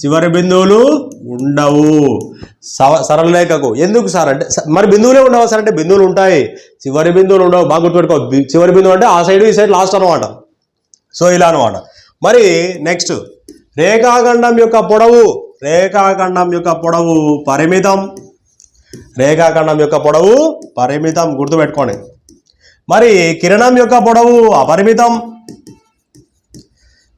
A: చివరి బిందువులు ఉండవు సరళ రేఖకు. ఎందుకు సార్ అంటే మరి బిందువులే ఉండవు సార్ అంటే బిందువులు ఉంటాయి, చివరి బిందువులు ఉండవు. బాగా గుర్తుపెట్టుకో. చివరి బిందువు అంటే ఆ సైడ్ ఈ సైడ్ లాస్ట్ అనమాట. సో ఇలా అనమాట. మరి నెక్స్ట్ రేఖాఖండం యొక్క పొడవు. రేఖాఖండం యొక్క పొడవు పరిమితం. రేఖాఖండం యొక్క పొడవు పరిమితం, గుర్తుపెట్టుకోండి. మరి కిరణం యొక్క పొడవు అపరిమితం.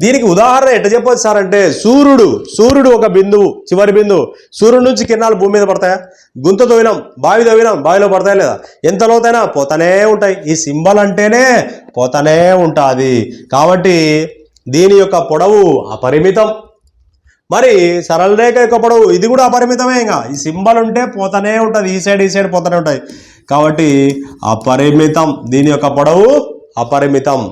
A: దీనికి ఉదాహరణ ఎట్లా చెప్పొచ్చు సార్ అంటే సూర్యుడు ఒక బిందువు, చివరి బిందువు. సూర్యుడు నుంచి కిరణాలు భూమి మీద పడతాయా? గుంత తవ్వినాం, బావి తవ్వినాం, బావిలో పడతాయా లేదా? ఎంత లోతైనా పోతానే ఉంటాయి. ఈ సింబల్ అంటేనే పోతానే ఉంటుంది. కాబట్టి దీని యొక్క పొడవు అపరిమితం. మరి సరళ రేఖ యొక్క పొడవు ఇది కూడా అపరిమితమే. ఇంకా ఈ సింబల్ ఉంటే పోతానే ఉంటుంది, ఈ సైడ్ పోతానే ఉంటాయి. కాబట్టి అపరిమితం. దీని యొక్క పొడవు అపరిమితం.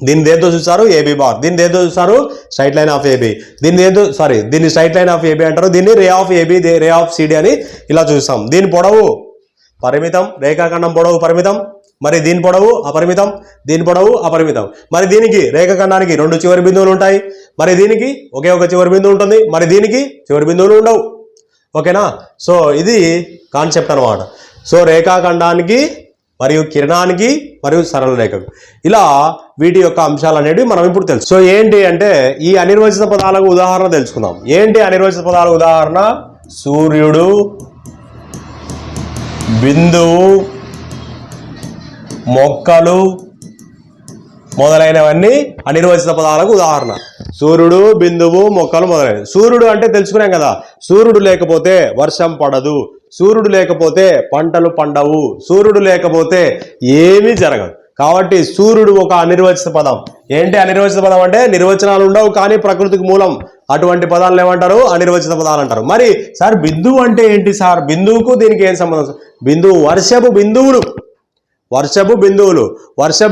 A: దీన్ని దేంతో చూస్తారు? AB bar. దీన్ని దేంతో చూస్తారు? Straight line of AB. దీన్ని స్ట్రైట్ లైన్ ఆఫ్ ఏబి అంటారు. దీన్ని ray of AB, ray of CD అని ఇలా చూస్తాం. దీని పొడవు పరిమితం. రేఖాఖండం పొడవు పరిమితం. మరి దీని పొడవు అపరిమితం, దీని పొడవు అపరిమితం. మరి దీనికి రేఖాఖండానికి రెండు చివరి బిందువులు ఉంటాయి. మరి దీనికి ఒకే ఒక చివరి బిందువు ఉంటుంది. మరి దీనికి చివరి బిందువులు ఉండవు. ఓకేనా. సో ఇది కాన్సెప్ట్ అనమాట. సో రేఖాఖండానికి మరియు కిరణానికి మరియు సరళ రేఖకు. ఇలా వీటి యొక్క అంశాలు అనేవి మనం ఇప్పుడు తెలుసు. సో ఏంటి అంటే ఈ అనిర్వచిత పదాలకు ఉదాహరణ తెలుసుకుందాం. ఏంటి అనిర్వచిత పదాలకు ఉదాహరణ? సూర్యుడు, బిందువు, మొక్కలు మొదలైనవన్నీ అనిర్వచిత పదాలకు ఉదాహరణ. సూర్యుడు, బిందువు, మొక్కలు మొదలైనవి. సూర్యుడు అంటే తెలుసుకున్నాం కదా, సూర్యుడు లేకపోతే వర్షం పడదు, సూర్యుడు లేకపోతే పంటలు పండవు, సూర్యుడు లేకపోతే ఏమీ జరగదు. కాబట్టి సూర్యుడు ఒక అనిర్వచిత పదం. ఏంటి అనిర్వచిత పదం అంటే? నిర్వచనాలు ఉండవు కానీ ప్రకృతికి మూలం. అటువంటి పదాలను ఏమంటారు? అనిర్వచిత పదాలు అంటారు. మరి సార్ బిందువు అంటే ఏంటి సార్? బిందువుకు దీనికి ఏం సంబంధం? బిందువు వర్షపు బిందువులు, వర్షపు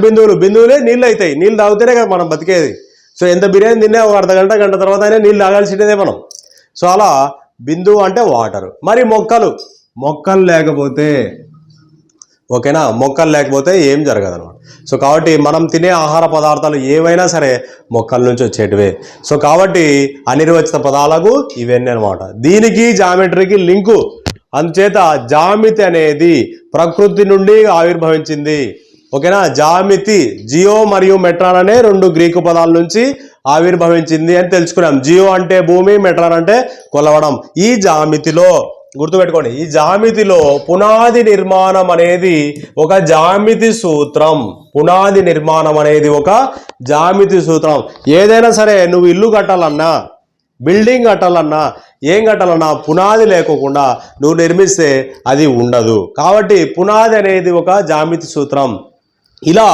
A: బిందువులు, బిందువులే నీళ్ళు అవుతాయి. నీళ్ళు తాగితేనే కదా మనం బతికేది. సో ఎంత బిర్యానీ తిన్నా ఒక అర్ధ గంట తర్వాత అయినా నీళ్ళు తాగాల్సిందే మనం. సో అలా బిందువు అంటే వాటర్. మరి మొక్కలు లేకపోతే, ఓకేనా, మొక్కలు లేకపోతే ఏం జరగదు అనమాట. సో కాబట్టి మనం తినే ఆహార పదార్థాలు ఏవైనా సరే మొక్కల నుంచి వచ్చేటివే. సో కాబట్టి అనిర్వచిత పదాలకు ఇవన్నీ అనమాట. దీనికి జామెట్రీకి లింకు. అందుచేత జామితి అనేది ప్రకృతి నుండి ఆవిర్భవించింది. ఓకేనా, జామితి జియో మరియు మెట్రాన్ అనే 2 గ్రీకు పదాల నుంచి ఆవిర్భవించింది అని తెలుసుకున్నాం. జియో అంటే భూమి, మెట్రాన్ అంటే కొలవడం. ఈ జామితిలో గుర్తుపెట్టుకోండి, ఈ జామితిలో పునాది నిర్మాణం అనేది ఒక జామితి సూత్రం. పునాది నిర్మాణం అనేది ఒక జామితి సూత్రం. ఏదైనా సరే నువ్వు ఇల్లు కట్టాలన్నా, బిల్డింగ్ కట్టాలన్నా, ఏం కట్టాలన్నా పునాది లేకోకుండా నువ్వు నిర్మిస్తే అది ఉండదు. కాబట్టి పునాది అనేది ఒక జామితి సూత్రం. ఇలా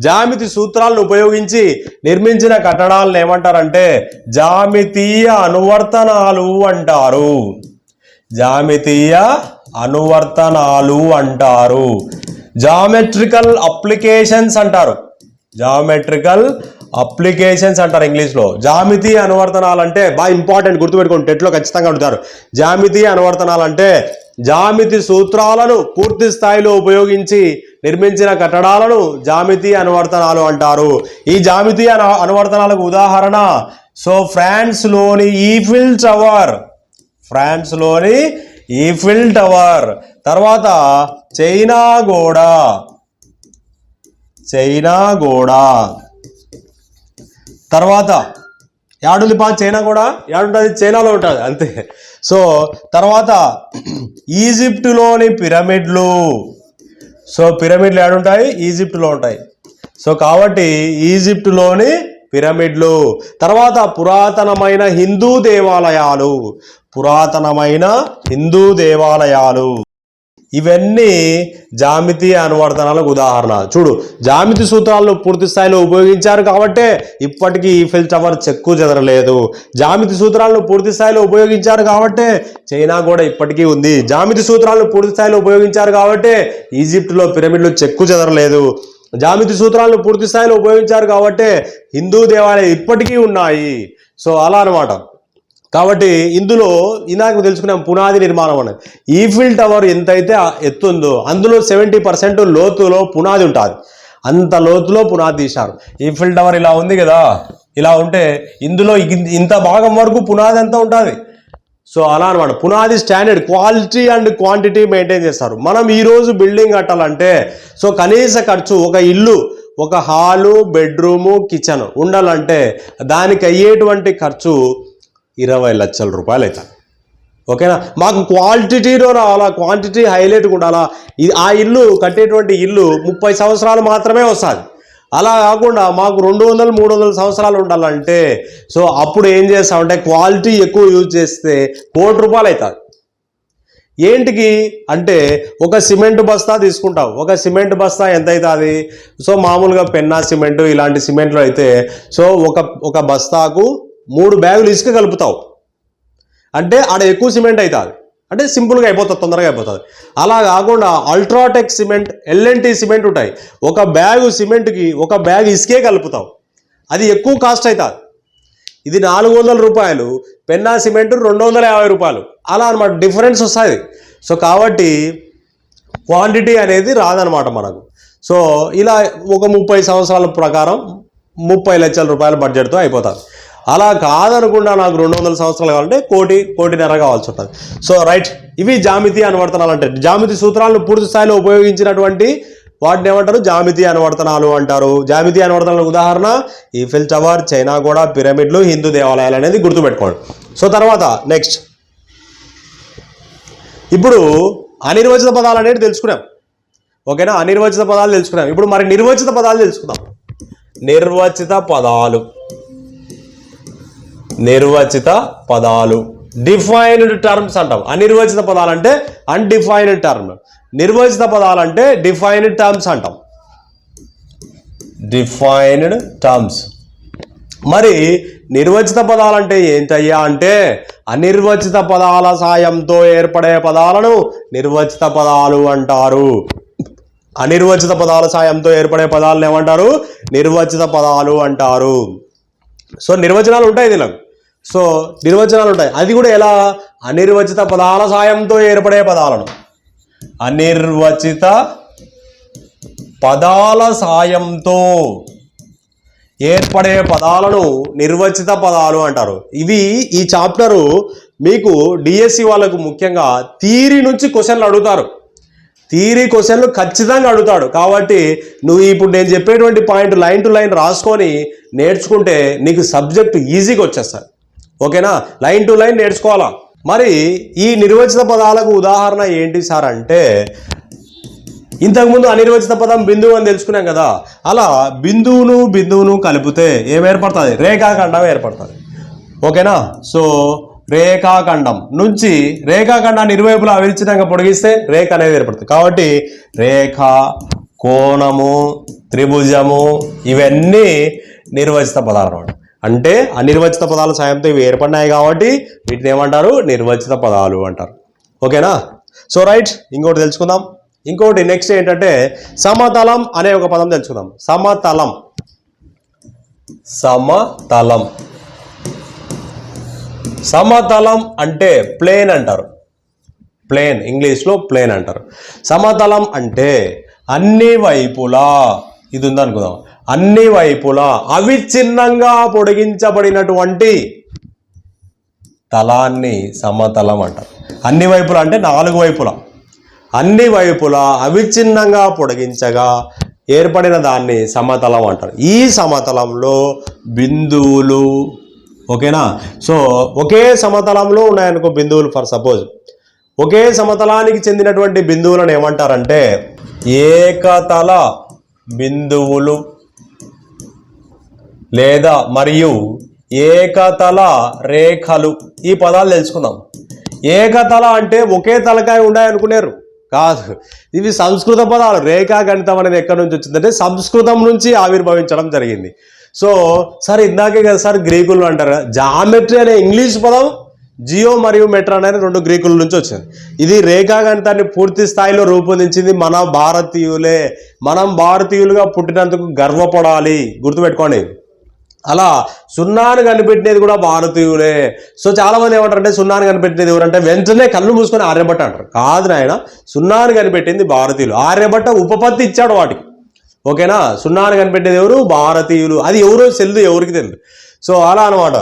A: జామితి సూత్రాలను ఉపయోగించి నిర్మించిన కట్టడాలను ఏమంటారంటే జామితీయ అనువర్తనాలు అంటారు. జామితీయ అనువర్తనాలు అంటారు. జామెట్రికల్ అప్లికేషన్స్ అంటారు. జామెట్రికల్ అప్లికేషన్స్ అంటారు ఇంగ్లీష్లో. జామితీయ అనువర్తనాలు అంటే బాగా ఇంపార్టెంట్, గుర్తుపెట్టుకోండి, టెట్లో ఖచ్చితంగా అడుగుతారు. జామితీయ అనువర్తనాలు అంటే జామితి సూత్రాలను పూర్తి స్థాయిలో ఉపయోగించి నిర్మించిన కట్టడాలను జామితీయ అనువర్తనాలు అంటారు. ఈ జామితీయ అనువర్తనాలకు ఉదాహరణ సో ఫ్రాన్స్లోని ఈఫిల్ టవర్, తర్వాత చైనా గోడ, తర్వాత యాడుంది చైనా కూడా యాడుంటుంది? చైనాలో ఉంటుంది అంతే. సో తర్వాత ఈజిప్టులోని పిరమిడ్లు. సో పిరమిడ్లు ఏడుంటాయి? ఈజిప్టులో ఉంటాయి. సో కాబట్టి ఈజిప్టులోని పిరమిడ్లు. తర్వాత పురాతనమైన హిందూ దేవాలయాలు. ఇవన్నీ జామితీయ అనువర్తనాలకు ఉదాహరణ. చూడు, జామితి సూత్రాలను పూర్తి స్థాయిలో ఉపయోగించారు కాబట్టే ఇప్పటికీ ఈఫిల్ టవర్ చెక్కు చెదరలేదు. జామితి సూత్రాలను పూర్తి స్థాయిలో ఉపయోగించారు కాబట్టే చైనా కూడా ఇప్పటికీ ఉంది. జామితి సూత్రాలను పూర్తి స్థాయిలో ఉపయోగించారు కాబట్టే ఈజిప్టులో పిరమిడ్లు చెక్కు చెదరలేదు. జామితి సూత్రాలను పూర్తి స్థాయిలో ఉపయోగించారు కాబట్టే హిందూ దేవాలయాలు ఇప్పటికీ ఉన్నాయి. సో అలా అనమాట. కాబట్టి ఇందులో ఇందాక తెలుసుకున్నాం పునాది నిర్మాణం అనేది. ఈఫిల్ టవర్ ఎంతైతే ఎత్తుందో అందులో 70% లోతులో పునాది ఉంటుంది. అంత లోతులో పునాది తీశారు. ఈఫిల్ టవర్ ఇలా ఉంది కదా, ఇలా ఉంటే ఇందులో ఇంత భాగం వరకు పునాది అంతా ఉంటుంది. సో అలా అనమాట. పునాది standard, quality and quantity maintain చేస్తారు. మనం ఈరోజు బిల్డింగ్ కట్టాలంటే సో కనీస ఖర్చు, ఒక ఇల్లు, ఒక హాలు, బెడ్రూము, కిచెన్ ఉండాలంటే దానికి అయ్యేటువంటి ఖర్చు 20 లక్షల రూపాయలు అవుతాయి. ఓకేనా, మాకు క్వాంటిటీలో రావాలా, క్వాంటిటీ హైలైట్గా ఉండాలా. ఆ ఇల్లు కట్టేటువంటి ఇల్లు 30 సంవత్సరాలు మాత్రమే వస్తుంది. అలా కాకుండా మాకు 200-300 సంవత్సరాలు ఉండాలంటే సో అప్పుడు ఏం చేస్తామంటే క్వాలిటీ ఎక్కువ యూజ్ చేస్తే 1 కోటి రూపాయలు అవుతుంది. ఏంటికి అంటే ఒక సిమెంట్ బస్తా తీసుకుంటావు. ఒక సిమెంట్ బస్తా ఎంత అవుతుంది? సో మామూలుగా పెన్నా సిమెంట్ ఇలాంటి సిమెంట్లు అయితే సో ఒక బస్తాకు 3 బ్యాగులు ఇసుక కలుపుతావు అంటే ఆడ ఎక్కువ సిమెంట్ అవుతుంది. అంటే సింపుల్గా అయిపోతుంది, తొందరగా అయిపోతుంది. అలా కాకుండా అల్ట్రాటెక్ సిమెంట్, ఎల్ఎన్టీ సిమెంట్ ఉంటాయి. ఒక బ్యాగు సిమెంట్కి ఒక బ్యాగ్ ఇసుకే కలుపుతావు, అది ఎక్కువ కాస్ట్ అవుతుంది. ఇది 400 రూపాయలు, పెన్నా సిమెంట్ 250 రూపాయలు. అలా అనమాట, డిఫరెన్స్ వస్తుంది. సో కాబట్టి క్వాంటిటీ అనేది రాదనమాట మనకు. సో ఇలా ఒక 30 సంవత్సరాల ప్రకారం 30 లక్షల రూపాయల బడ్జెట్తో అయిపోతుంది. అలా కాదనుకుండా నాకు 200 సంవత్సరాలు కావాలంటే 1.5 కావాల్సి ఉంటుంది. సో రైట్, ఇవి జామితీయ అనువర్తనాలు అంటే జామితి సూత్రాలను పూర్తి స్థాయిలో ఉపయోగించినటువంటి వాటిని ఏమంటారు? జామితీయ అనువర్తనాలు అంటారు. జామితీయ అనువర్తనాల ఉదాహరణ ఈఫిల్ టవర్, చైనా గోడ, పిరమిడ్లు, హిందూ దేవాలయాలు అనేది గుర్తుపెట్టుకోండి. సో తర్వాత నెక్స్ట్ ఇప్పుడు అనిర్వచిత పదాలు అనేది తెలుసుకున్నాం. ఓకేనా, అనిర్వచిత పదాలు తెలుసుకున్నాం. ఇప్పుడు మరి నిర్వచిత పదాలు తెలుసుకుందాం. నిర్వచిత పదాలు, నిర్వచిత పదాలు డిఫైన్డ్ టర్మ్స్ అంటాం. అనిర్వచిత పదాలు అంటే అన్డిఫైన్డ్ టర్మ్, నిర్వచిత పదాలు అంటే డిఫైన్డ్ టర్మ్స్ అంటాం. Defined terms. మరి నిర్వచిత పదాలు అంటే ఏంటయ్యా అంటే అనిర్వచిత పదాల సాయంతో ఏర్పడే పదాలను నిర్వచిత పదాలు అంటారు. అనిర్వచిత పదాల సాయంతో ఏర్పడే పదాలను ఏమంటారు? నిర్వచిత పదాలు అంటారు. సో నిర్వచనాలు ఉంటాయి దీనికి. సో నిర్వచనాలు ఉంటాయి. అది కూడా ఎలా? అనిర్వచిత పదాల సాయంతో ఏర్పడే పదాలను, అనిర్వచిత పదాల సాయంతో ఏర్పడే పదాలను నిర్వచిత పదాలు అంటారు. ఇవి ఈ చాప్టరు మీకు డిఎస్సి వాళ్ళకు ముఖ్యంగా థియరీ నుంచి క్వశ్చన్లు అడుగుతారు. థియరీ క్వశ్చన్లు ఖచ్చితంగా అడుగుతాడు. కాబట్టి నువ్వు ఇప్పుడు నేను చెప్పేటువంటి పాయింట్ లైన్ టు లైన్ రాసుకొని నేర్చుకుంటే నీకు సబ్జెక్ట్ ఈజీగా వచ్చేస్తుంది. ఓకేనా, లైన్ టు లైన్ నేర్చుకోవాలా. మరి ఈ నిర్వచిత పదాలకు ఉదాహరణ ఏంటి సార్ అంటే ఇంతకుముందు అనిర్వచిత పదం బిందువు అని తెలుసుకున్నాం కదా, అలా బిందువును కలిపితే ఏం ఏర్పడుతుంది? రేఖాఖండం ఏర్పడుతుంది. ఓకేనా, సో రేఖాఖండం నుంచి రేఖాఖండాన్ని ఇరువైపులా అవిచ్ఛిన్నంగా పొడిగిస్తే రేఖ అనేది ఏర్పడుతుంది. కాబట్టి రేఖ, కోణము, త్రిభుజము ఇవన్నీ నిర్వచిత పదాలు అన్నమాట. అంటే అనిర్వచిత పదాల సాయంతో ఇవి ఏర్పడినాయి కాబట్టి వీటిని ఏమంటారు? నిర్వచిత పదాలు అంటారు. ఓకేనా, సో రైట్. ఇంకోటి తెలుసుకుందాం. ఇంకోటి నెక్స్ట్ ఏంటంటే సమతలం అనే ఒక పదం తెలుసుకుందాం. సమతలం, సమతలం, సమతలం అంటే ప్లేన్ అంటారు. ప్లేన్, ఇంగ్లీష్లో ప్లేన్ అంటారు. సమతలం అంటే అన్ని వైపులా, ఇది ఉందనుకుందాం, అన్ని వైపులా అవిచ్ఛిన్నంగా పొడిగించబడినటువంటి తలాన్ని సమతలం అంటారు. అన్ని వైపులా అంటే 4 వైపులా, అన్ని వైపులా అవిచ్ఛిన్నంగా పొడిగించగా ఏర్పడిన దాన్ని సమతలం అంటారు. ఈ సమతలంలో బిందువులు, ఓకేనా, సో ఒకే సమతలంలో ఉన్నాయనుకో బిందువులు, ఫర్ సపోజ్ ఒకే సమతలానికి చెందినటువంటి బిందువులను ఏమంటారంటే ఏకతల బిందువులు లేదా మరియు ఏకతల రేఖలు. ఈ పదాలు తెలుసుకుందాం. ఏకతల అంటే ఒకే తలకాయ ఉన్నాయనుకున్నారు కాదు, ఇవి సంస్కృత పదాలు. రేఖా గణితం అనేది ఎక్కడి నుంచి వచ్చిందంటే సంస్కృతం నుంచి ఆవిర్భవించడం జరిగింది. సో సార్ ఇందాకే కదా సార్ గ్రీకులు అంటారు కదా, జామెట్రీ అనే ఇంగ్లీష్ పదం జియో మరియు మెట్రా అనే 2 గ్రీకుల నుంచి వచ్చింది. ఇది రేఖా గణితాన్ని పూర్తి స్థాయిలో రూపొందించింది మన భారతీయులే. మనం భారతీయులుగా పుట్టినందుకు గర్వపడాలి, గుర్తుపెట్టుకోండి. అలా సున్నాను కనిపెట్టినది కూడా భారతీయులే. సో చాలా మంది ఏమంటారంటే సున్నాను కనిపెట్టినది ఎవరంటే వెంటనే కళ్ళు మూసుకొని ఆర్యభట్ట అంటారు. కాదు నాయన, సున్నాను కనిపెట్టింది భారతీయులు. ఆర్యభట్ట ఉపపత్తి ఇచ్చాడు వాటికి. ఓకేనా, సున్నాను కనిపెట్టేది ఎవరు? భారతీయులు. అది ఎవరో తెలియదు, ఎవరికి తెలియదు. సో అలా అనమాట.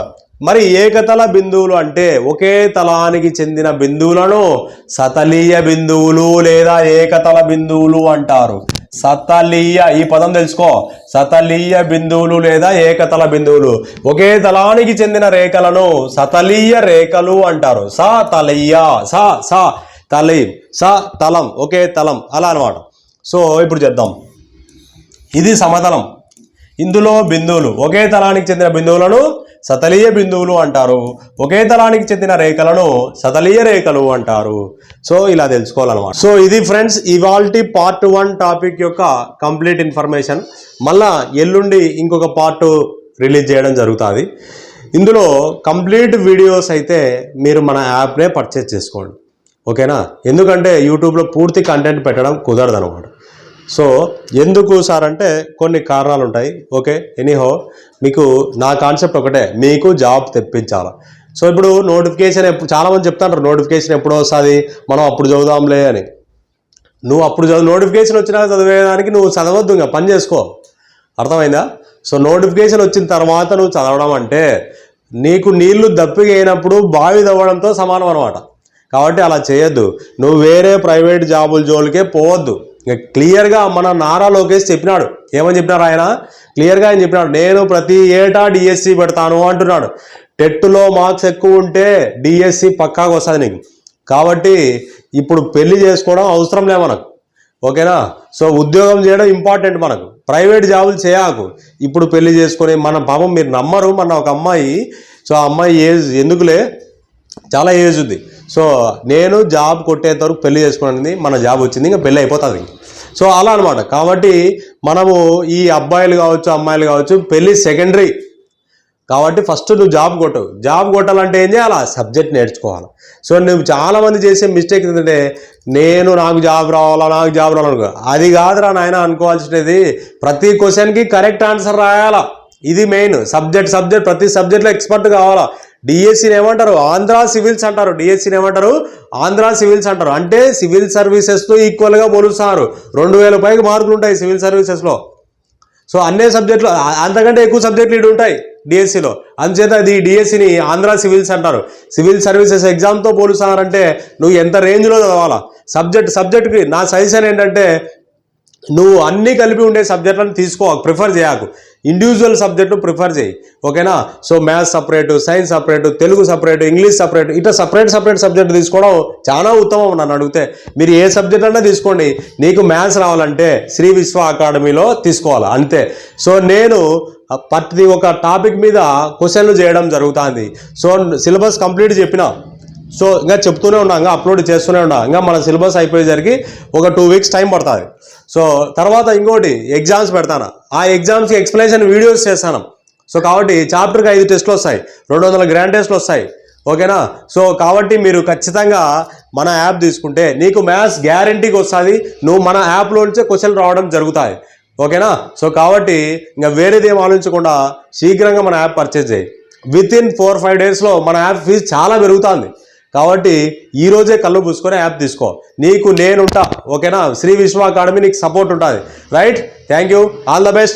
A: మరి ఏకతల బిందువులు అంటే ఒకే తలానికి చెందిన బిందువులను సతలీయ బిందువులు లేదా ఏకతల బిందువులు అంటారు. సతలీయ, ఈ పదం తెలుసుకో. సతలీయ బిందువులు లేదా ఏకతల బిందువులు, ఒకే తలానికి చెందిన రేఖలను సతలీయ రేఖలు అంటారు. సతలీయ, తలి, తలం, ఒకే తలం, అలా అనమాట. సో ఇప్పుడు చెప్దాం. ఇది సమతలం. ఇందులో బిందువులు, ఒకే తలానికి చెందిన బిందువులను సతలీయ బిందువులు అంటారు. ఒకే తలానికి చెందిన రేఖలను సతలీయ రేఖలు అంటారు. సో ఇలా తెలుసుకోవాలన్నమాట. సో ఇది ఫ్రెండ్స్ ఇవాల్టి పార్ట్ 1 టాపిక్ యొక్క కంప్లీట్ ఇన్ఫర్మేషన్. మళ్ళా ఎల్లుండి ఇంకొక పార్ట్ రిలీజ్ చేయడం జరుగుతుంది. ఇందులో కంప్లీట్ వీడియోస్ అయితే మీరు మన యాప్నే పర్చేజ్ చేసుకోండి. ఓకేనా, ఎందుకంటే యూట్యూబ్లో పూర్తి కంటెంట్ పెట్టడం కుదరదు అనమాట. సో ఎందుకు సార్ అంటే కొన్ని కారణాలు ఉంటాయి. ఓకే, ఎనీహో మీకు నా కాన్సెప్ట్ ఒకటే, మీకు జాబ్ తెప్పించాలి. సో ఇప్పుడు నోటిఫికేషన్ చాలామంది చెప్తాంటారు నోటిఫికేషన్ ఎప్పుడో వస్తుంది, మనం అప్పుడు చదువుదాంలే అని. నువ్వు అప్పుడు నోటిఫికేషన్ వచ్చినా చదివేదానికి నువ్వు చదవద్దు, ఇంకా పని చేసుకో. అర్థమైందా? సో నోటిఫికేషన్ వచ్చిన తర్వాత నువ్వు చదవడం అంటే నీకు నీళ్లు దప్పిక అయినప్పుడు బావి తవ్వడంతో సమానం అనమాట. కాబట్టి అలా చేయొద్దు. నువ్వు వేరే ప్రైవేట్ జాబుల జోలికే పోవద్దు. ఇంకా క్లియర్గా మన నారా లోకేష్ చెప్పినాడు. ఏమని చెప్పినారు ఆయన? క్లియర్గా ఆయన చెప్పినాడు, నేను ప్రతి ఏటా డిఎస్సి పెడతాను అంటున్నాడు. టెట్లో మార్క్స్ ఎక్కువ ఉంటే డిఎస్సి పక్కాగా వస్తుంది నీకు. కాబట్టి ఇప్పుడు పెళ్లి చేసుకోవడం అవసరం లే మనకు, ఓకేనా? సో ఉద్యోగం చేయడం ఇంపార్టెంట్ మనకు, ప్రైవేట్ జాబులు చేయకు. ఇప్పుడు పెళ్లి చేసుకొని మన పాపం మీరు నమ్మరు, మన ఒక అమ్మాయి, సో ఆ అమ్మాయి ఏజ్ ఎందుకులే చాలా ఏజ్ ఉంది. సో నేను జాబ్ కొట్టేంత వరకు పెళ్లి చేసుకున్నది, మన జాబ్ వచ్చింది, ఇంకా పెళ్ళి అయిపోతుంది. సో అలా అనమాట. కాబట్టి మనము ఈ అబ్బాయిలు కావచ్చు అమ్మాయిలు కావచ్చు పెళ్ళి సెకండరీ. కాబట్టి ఫస్ట్ నువ్వు జాబ్ కొట్టవు. జాబ్ కొట్టాలంటే ఏం చేయాలి? సబ్జెక్ట్ నేర్చుకోవాలి. సో నువ్వు చాలామంది చేసే మిస్టేక్ ఏంటంటే నాకు జాబ్ రావాలనుకో. అది కాదురా నాయన అనుకోవాల్సినది, ప్రతి క్వశ్చన్కి కరెక్ట్ ఆన్సర్ రాయాలా. ఇది మెయిన్. సబ్జెక్ట్ ప్రతి సబ్జెక్ట్లో ఎక్స్పర్ట్ కావాలా. డిఎస్సిని ఏమంటారు? ఆంధ్రా సివిల్స్ అంటారు. డిఎస్సిని ఏమంటారు? ఆంధ్రా సివిల్స్ అంటారు. అంటే సివిల్ సర్వీసెస్తో ఈక్వల్గా పోలుస్తారు. 2000 పైకి మార్కులు ఉంటాయి సివిల్ సర్వీసెస్లో. సో అన్ని సబ్జెక్టులు అంతకంటే ఎక్కువ సబ్జెక్టులు ఇటు ఉంటాయి డిఎస్సిలో. అందుచేత అది డిఎస్సిని ఆంధ్రా సివిల్స్ అంటారు. సివిల్ సర్వీసెస్ ఎగ్జామ్తో పోలుస్తారంటే నువ్వు ఎంత రేంజ్లో చదవాలా. సబ్జెక్ట్కి నా సజెషన్ ఏంటంటే నువ్వు అన్నీ కలిపి ఉండే సబ్జెక్టులను తీసుకో, ప్రిఫర్ చేయకు. ఇండివిజువల్ సబ్జెక్టు ప్రిఫర్ చేయి, ఓకేనా? So maths separate, science separate, Telugu separate, English separate, ఇట్లా సపరేట్ సబ్జెక్ట్ తీసుకోవడం చాలా ఉత్తమం. నన్ను అడిగితే మీరు ఏ సబ్జెక్ట్ అన్నా తీసుకోండి, నీకు మ్యాథ్స్ రావాలంటే శ్రీ విశ్వ అకాడమీలో తీసుకోవాలి, అంతే. సో నేను ప్రతి ఒక టాపిక్ మీద క్వశ్చన్లు చేయడం జరుగుతుంది. సో సిలబస్ కంప్లీట్ చెప్పిన, సో ఇంకా చెప్తూనే ఉన్నా, ఇంకా అప్లోడ్ చేస్తూనే ఉన్నా. ఇంకా మన సిలబస్ అయిపోయేసరికి ఒక 2 వీక్స్ టైం పడుతుంది. సో తర్వాత ఇంకోటి ఎగ్జామ్స్ పెడతాను, ఆ ఎగ్జామ్స్కి ఎక్స్ప్లెనేషన్ వీడియోస్ చేస్తాను. సో కాబట్టి చాప్టర్కి 5 టెస్టులు వస్తాయి, 200 గ్రాండ్ టెస్టులు వస్తాయి, ఓకేనా? సో కాబట్టి మీరు ఖచ్చితంగా మన యాప్ తీసుకుంటే నీకు మ్యాథ్స్ గ్యారంటీకి వస్తుంది. నువ్వు మన యాప్లో నుంచే క్వశ్చన్లు రావడం జరుగుతాయి, ఓకేనా? సో కాబట్టి ఇంకా వేరేది ఏం ఆలోచించకుండా శీఘ్రంగా మన యాప్ పర్చేజ్ చేయి. వితిన్ 4-5 డేస్లో మన యాప్ ఫీజు చాలా పెరుగుతుంది. కాబట్టి ఈరోజే కళ్ళు పూసుకొని యాప్ తీసుకో. నీకు నేనుంటా, ఓకేనా? శ్రీ విశ్వ అకాడమీ నీకు సపోర్ట్ ఉంటుంది, right? Thank you, all the best.